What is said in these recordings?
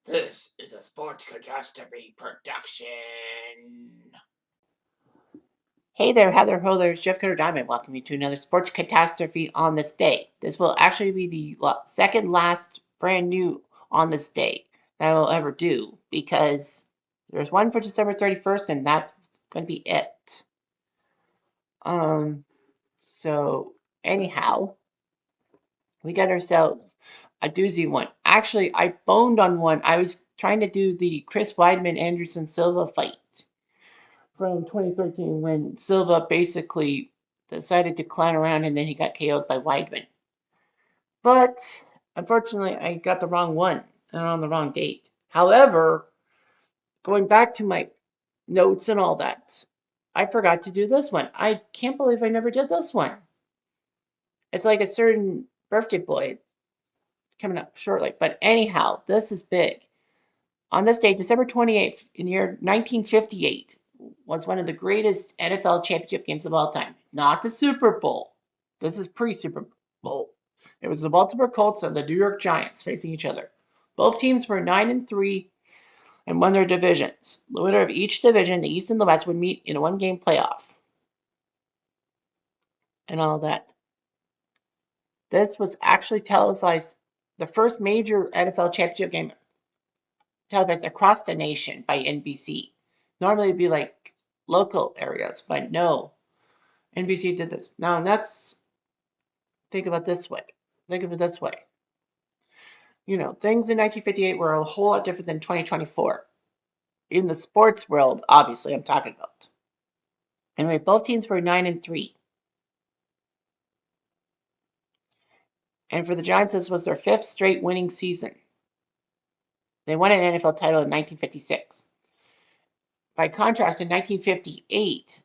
This is a Sports Catastrophe production. Hey there, Heather Ho, there's Jeff Cutter Diamond. Welcome you to another Sports Catastrophe on this day. This will actually be the second last brand new on this day that I will ever do because there's one for December 31st and that's going to be it. Um, so anyhow, we got ourselves a doozy one. Actually, I boned on one. I was trying to do the Chris Weidman Anderson Silva fight from 2013 when Silva basically decided to clown around and then he got KO'd by Weidman. But unfortunately, I got the wrong one and on the wrong date. However, going back to my notes and all that, I forgot to do this one. I can't believe I never did this one. It's like a certain birthday boy coming up shortly. But anyhow, this is big. On this day, December 28th, in the year 1958, was one of the greatest NFL championship games of all time. Not the Super Bowl. This is pre-Super Bowl. It was the Baltimore Colts and the New York Giants facing each other. Both teams were 9-3 and won their divisions. The winner of each division, the East and the West, would meet in a one-game playoff. And all that. This was actually televised, the first major NFL championship game televised across the nation by NBC. Normally it'd be like local areas, but no, NBC did this. Now that's think about this way. Think of it this way. Things in 1958 were a whole lot different than 2024. In the sports world, obviously, I'm talking about. Anyway, both teams were 9-3. And for the Giants, this was their fifth straight winning season. They won an NFL title in 1956. By contrast, in 1958,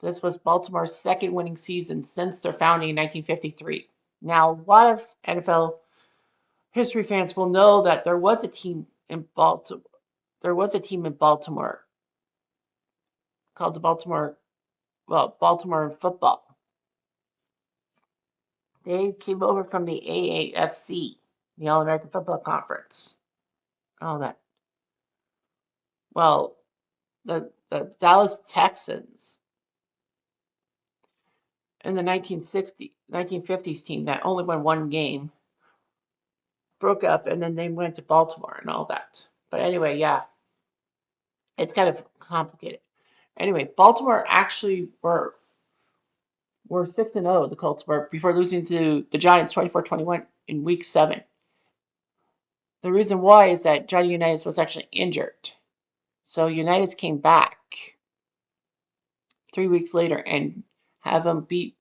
this was Baltimore's second winning season since their founding in 1953. Now, a lot of NFL history fans will know that there was a team in Baltimore. There was a team in Baltimore called the Baltimore football. They came over from the AAFC, the All American Football Conference. All that. Well, the Dallas Texans in the 1950s team that only won one game broke up and then they went to Baltimore and all that. But anyway, yeah, it's kind of complicated. Anyway, Baltimore actually were 6-0, the Colts were, before losing to the Giants 24-21 in week 7. The reason why is that Johnny Unitas was actually injured. So Unitas came back 3 weeks later and have them beat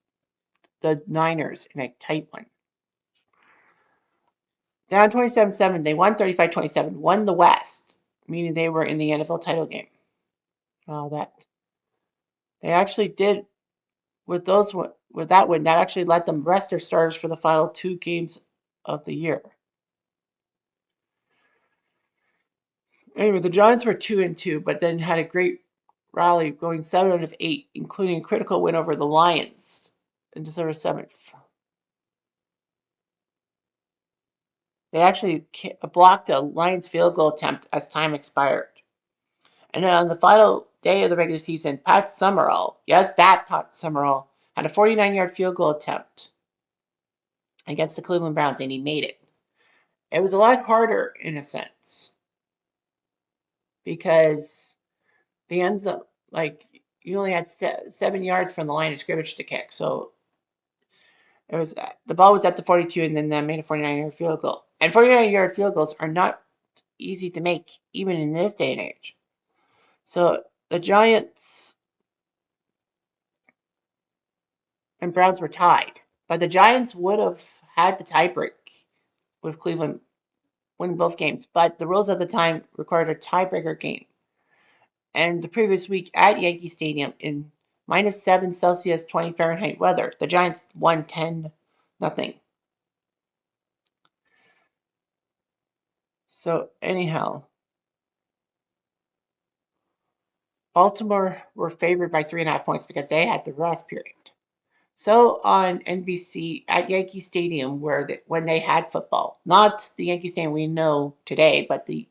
the Niners in a tight one. Down 27-7, they won 35-27, won the West, meaning they were in the NFL title game. All that. They actually did with that win, that actually let them rest their starters for the final 2 games of the year. Anyway, the Giants were 2-2, but then had a great rally going 7-8, including a critical win over the Lions on December 7th. They actually blocked a Lions field goal attempt as time expired. And on the final day of the regular season, Pat Summerall, yes, that Pat Summerall, had a 49-yard field goal attempt against the Cleveland Browns, and he made it. It was a lot harder in a sense because the ends up like you only had 7 yards from the line of scrimmage to kick, so it was the ball was at the 42, and then they made a 49-yard field goal. And 49-yard field goals are not easy to make even in this day and age. So the Giants and Browns were tied, but the Giants would have had the tiebreak with Cleveland winning both games, but the rules at the time required a tiebreaker game. And the previous week at Yankee Stadium in -7 Celsius, 20 Fahrenheit weather, the Giants won 10-0. So anyhow, Baltimore were favored by 3.5 points because they had the rest period. So on NBC at Yankee Stadium, when they had football, not the Yankee Stadium we know today, but the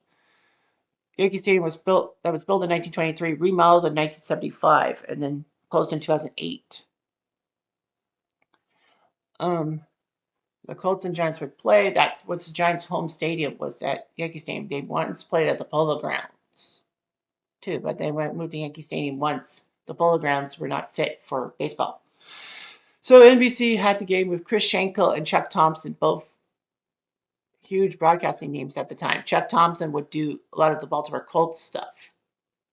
Yankee Stadium was built in 1923, remodeled in 1975, and then closed in 2008. Um, the Colts and Giants would play. That was the Giants' home stadium. Was at Yankee Stadium. They once played at the Polo Grounds too, but they moved to Yankee Stadium once the Polo Grounds were not fit for baseball. So NBC had the game with Chris Schenkel and Chuck Thompson, both huge broadcasting names at the time. Chuck Thompson would do a lot of the Baltimore Colts stuff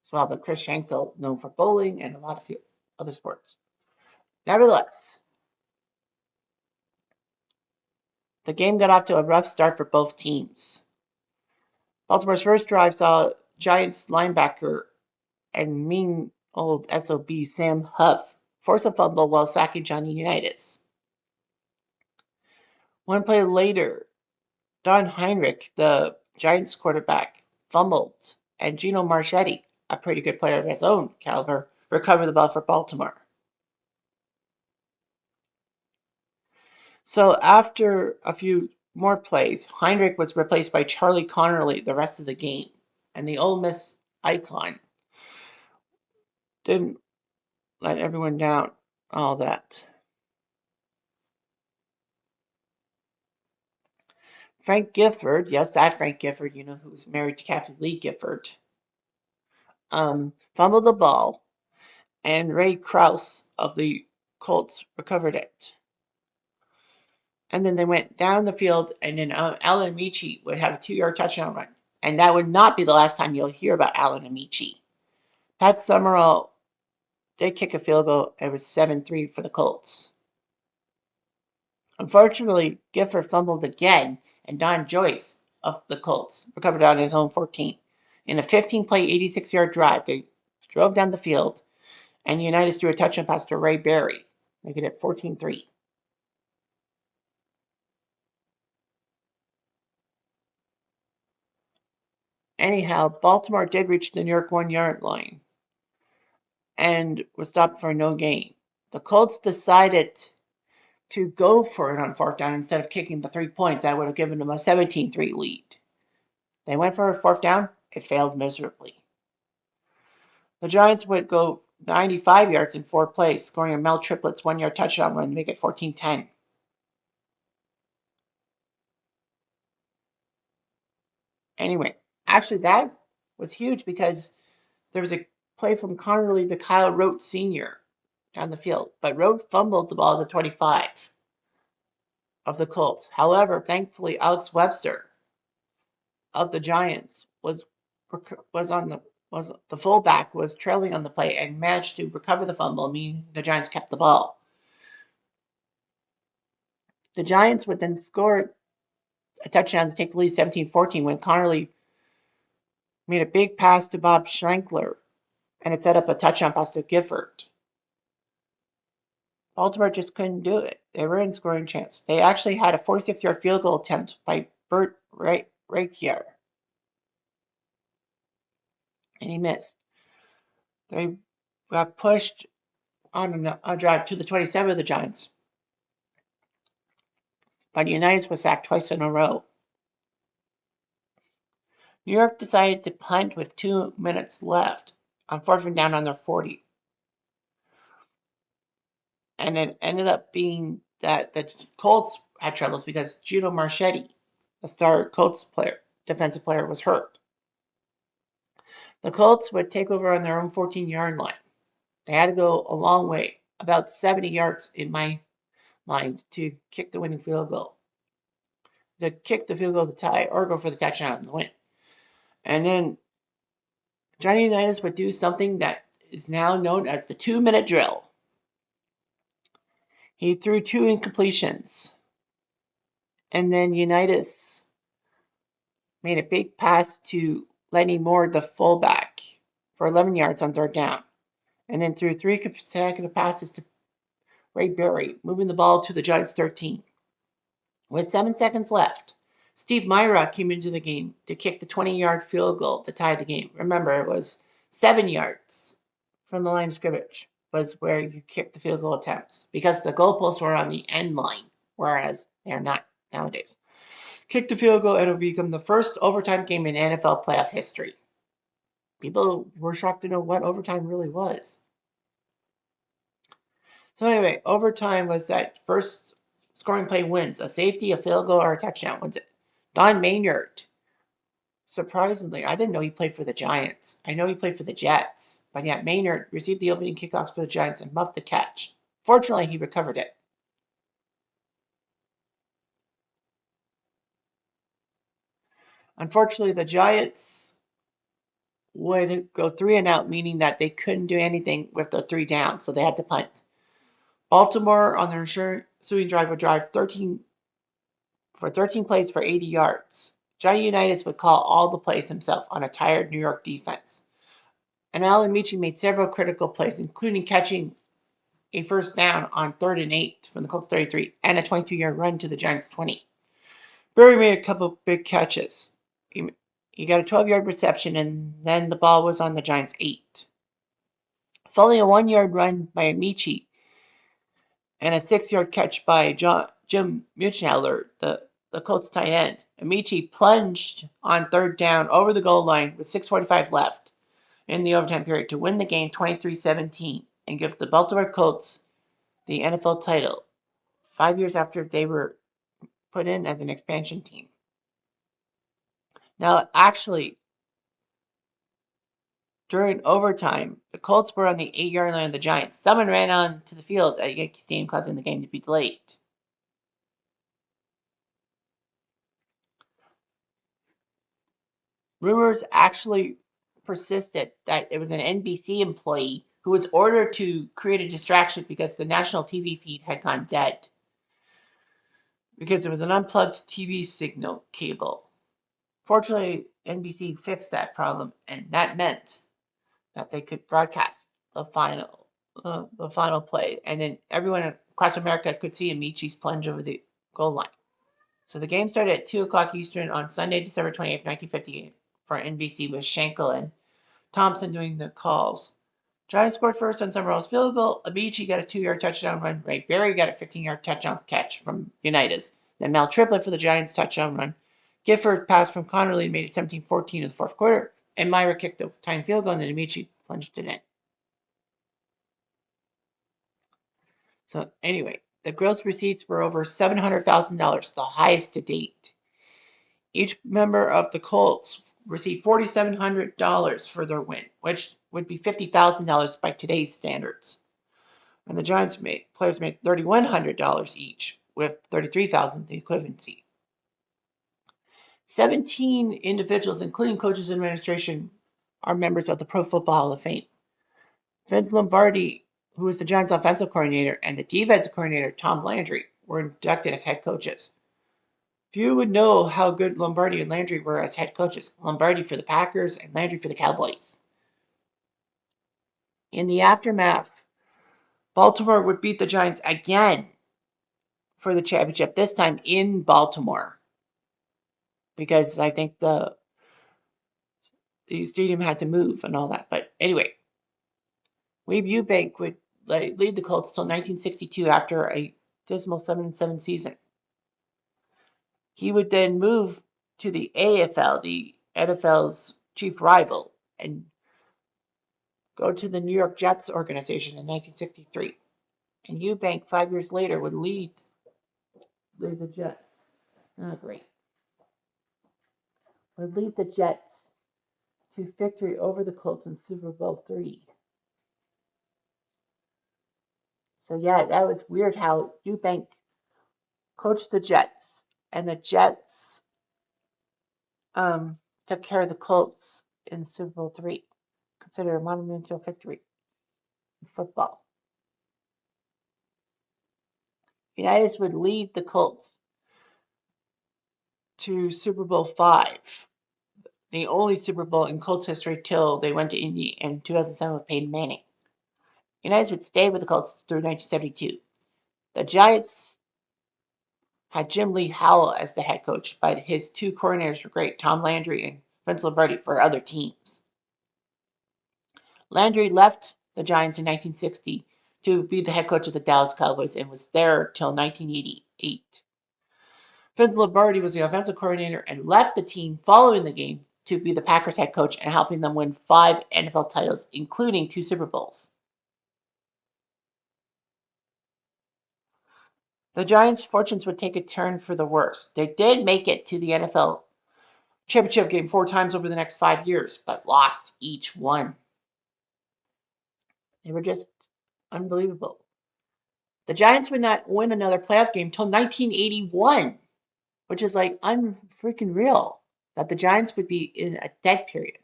as well, but Chris Schenkel known for bowling and a lot of other sports. Nevertheless, the game got off to a rough start for both teams. Baltimore's first drive saw Giants linebacker and mean old SOB Sam Huff force a fumble while sacking Johnny Unitas. One play later, Don Heinrich, the Giants quarterback, fumbled, and Gino Marchetti, a pretty good player of his own caliber, recovered the ball for Baltimore. So after a few more plays, Heinrich was replaced by Charlie Connerly the rest of the game, and the Ole Miss icon didn't let everyone down all that. Frank Gifford, yes, that Frank Gifford, who was married to Kathy Lee Gifford, fumbled the ball, and Ray Krause of the Colts recovered it. And then they went down the field, and then Alan Amici would have a 2-yard touchdown run. And that would not be the last time you'll hear about Alan Amici. Pat Summerall did kick a field goal. It was 7-3 for the Colts. Unfortunately, Gifford fumbled again, and Don Joyce of the Colts recovered on his own 14. In a 15-play, 86-yard drive, they drove down the field, and Unitas threw a touchdown pass to Ray Berry, making it 14-3. Anyhow, Baltimore did reach the New York 1-yard line and was stopped for no gain. The Colts decided to go for it on fourth down instead of kicking the 3 points. That would have given them a 17-3 lead. They went for a fourth down. It failed miserably. The Giants would go 95 yards in 4 plays, scoring a Mel Triplett's 1-yard touchdown run to make it 14-10. Anyway, actually that was huge because there was a play from Connerly to Kyle Rote Sr. down the field, but Rote fumbled the ball at the 25 of the Colts. However, thankfully, Alex Webster of the Giants was the fullback was trailing on the play and managed to recover the fumble, meaning the Giants kept the ball. The Giants would then score a touchdown to take the lead 17-14 when Connerly made a big pass to Bob Schrenkler, and it set up a touchdown pass to Gifford. Baltimore just couldn't do it. They were in scoring chance. They actually had a 46-yard field goal attempt by Bert Rakier, and he missed. They got pushed on a drive to the 27 of the Giants, but Unitas was sacked twice in a row. New York decided to punt with 2 minutes left on fourth and down on their 40. And it ended up being that the Colts had troubles because Gino Marchetti, the star Colts player, defensive player, was hurt. The Colts would take over on their own 14-yard line. They had to go a long way, about 70 yards in my mind, to kick the winning field goal. To kick the field goal to tie or go for the touchdown and the win. And then Johnny Unitas would do something that is now known as the 2-minute drill. He threw 2 incompletions. And then Unitas made a big pass to Lenny Moore, the fullback, for 11 yards on third down. And then threw 3 consecutive passes to Ray Berry, moving the ball to the Giants' 13. With 7 seconds left, Steve Myra came into the game to kick the 20-yard field goal to tie the game. Remember, it was 7 yards from the line of scrimmage. was where you kicked the field goal attempts because the goalposts were on the end line, whereas they're not nowadays. Kick the field goal and it will become the first overtime game in NFL playoff history. People were shocked to know what overtime really was. So anyway, overtime was that first scoring play wins. A safety, a field goal, or a touchdown wins it. Don Maynard, surprisingly, I didn't know he played for the Giants. I know he played for the Jets. But yet Maynard received the opening kickoffs for the Giants and muffed the catch. Fortunately, he recovered it. Unfortunately, the Giants would go 3-and-out, meaning that they couldn't do anything with the 3 down, so they had to punt. Baltimore, on their ensuing drive, would drive 13 plays for 80 yards. Johnny Unitas would call all the plays himself on a tired New York defense. And Alan Michi made several critical plays, including catching a first down on 3rd and 8 from the Colts 33 and a 22-yard run to the Giants 20. Berry made a couple big catches. He got a 12-yard reception, and then the ball was on the Giants 8. Following a 1-yard run by Amici and a 6-yard catch by Jim Muchnauer, the Colts tight end, Amici plunged on 3rd down over the goal line with 6:45 left in the overtime period to win the game 23-17 and give the Baltimore Colts the NFL title 5 years after they were put in as an expansion team. Now, actually, during overtime, the Colts were on the 8-yard line of the Giants. Someone ran onto the field at Yankee Stadium, causing the game to be delayed. Rumors actually persisted that it was an NBC employee who was ordered to create a distraction because the national TV feed had gone dead. Because it was an unplugged TV signal cable. Fortunately, NBC fixed that problem, and that meant that they could broadcast the final play, and then everyone across America could see Amici's plunge over the goal line. So the game started at 2 o'clock Eastern on Sunday, December 28th, 1958 for NBC with Schenkel and Thompson doing the calls. Giants scored first on Summerall's field goal. Amici got a 2-yard touchdown run. Ray Berry got a 15-yard touchdown catch from Unitas. Then Mel Triplett for the Giants touchdown run. Gifford passed from Connerly and made it 17-14 in the fourth quarter. And Myra kicked the tying field goal, and then Amici plunged it in. So anyway, the gross receipts were over $700,000, the highest to date. Each member of the Colts received $4,700 for their win, which would be $50,000 by today's standards. And the Giants players made $3,100 each, with $33,000 the equivalency. 17 individuals, including coaches and administration, are members of the Pro Football Hall of Fame. Vince Lombardi, who was the Giants' offensive coordinator, and the defensive coordinator, Tom Landry, were inducted as head coaches. Few would know how good Lombardi and Landry were as head coaches. Lombardi for the Packers and Landry for the Cowboys. In the aftermath, Baltimore would beat the Giants again for the championship, this time in Baltimore, because I think the stadium had to move and all that. But anyway, Weeb Ewbank would lead the Colts till 1962 after a dismal 7-7 season. He would then move to the AFL, the NFL's chief rival, and go to the New York Jets organization in 1963. And Ewbank, 5 years later, would lead the Jets. Oh, great. Would lead the Jets to victory over the Colts in Super Bowl III. So yeah, that was weird how Ewbank coached the Jets, and the Jets took care of the Colts in Super Bowl III, considered a monumental victory in football. Unitas would lead the Colts to Super Bowl V, the only Super Bowl in Colts history till they went to Indy in 2007 with Peyton Manning. Unitas would stay with the Colts through 1972. The Giants had Jim Lee Howell as the head coach, but his 2 coordinators were great, Tom Landry and Vince Lombardi, for other teams. Landry left the Giants in 1960 to be the head coach of the Dallas Cowboys and was there till 1988. Vince Lombardi was the offensive coordinator and left the team following the game to be the Packers head coach and helping them win 5 NFL titles, including 2 Super Bowls. The Giants' fortunes would take a turn for the worse. They did make it to the NFL championship game 4 times over the next 5 years, but lost each one. They were just unbelievable. The Giants would not win another playoff game until 1981, which is like unfreaking real that the Giants would be in a dead period.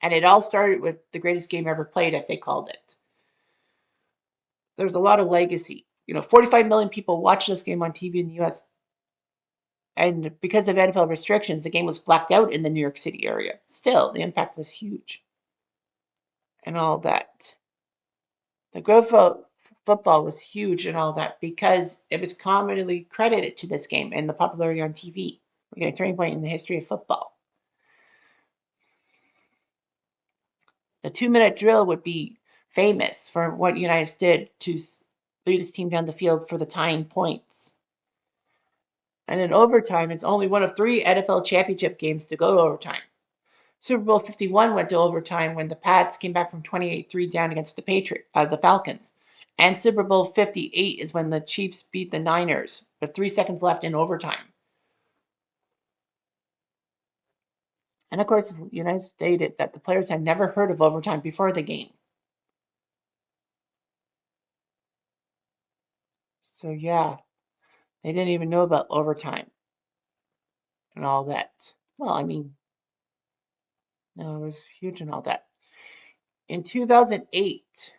And it all started with the greatest game ever played, as they called it. There's a lot of legacy. 45 million people watch this game on TV in the US. And because of NFL restrictions, the game was blacked out in the New York City area. Still, the impact was huge and all that. The growth of football was huge and all that because it was commonly credited to this game and the popularity on TV. We're getting a turning point in the history of football. The 2-minute drill would be famous for what Unitas did to lead his team down the field for the tying points. And in overtime, it's only one of 3 NFL championship games to go to overtime. Super Bowl 51 went to overtime when the Pats came back from 28-3 down against the Falcons. And Super Bowl 58 is when the Chiefs beat the Niners with 3 seconds left in overtime. And of course, United stated that the players had never heard of overtime before the game. So yeah, they didn't even know about overtime and all that. Well, I mean, no, it was huge and all that. In 2008,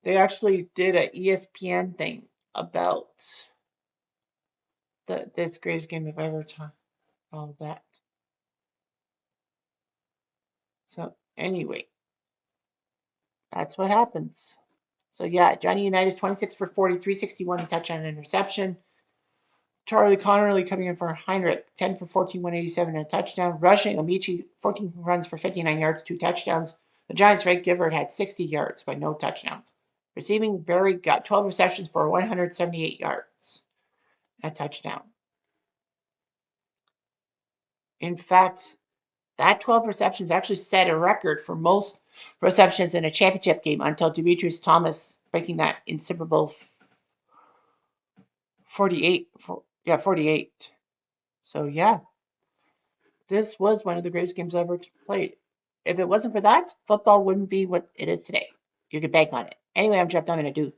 they actually did a ESPN thing about this greatest game of ever time, all that. So anyway, that's what happens. So yeah, Johnny Unitas 26 for 40, 361 touchdown and interception. Charlie Connerly coming in for Heinrich, 10 for 14, 187 and a touchdown. Rushing, Amici, 14 runs for 59 yards, 2 touchdowns. The Giants' Ray Gifford had 60 yards, but no touchdowns. Receiving, Barry got 12 receptions for 178 yards, a touchdown. In fact, that 12 receptions actually set a record for most receptions in a championship game until Demetrius Thomas breaking that in Super Bowl 48. 48. So yeah, this was one of the greatest games ever played. If it wasn't for that, football wouldn't be what it is today. You could bank on it. Anyway, I'm Jeff. I'm going to do.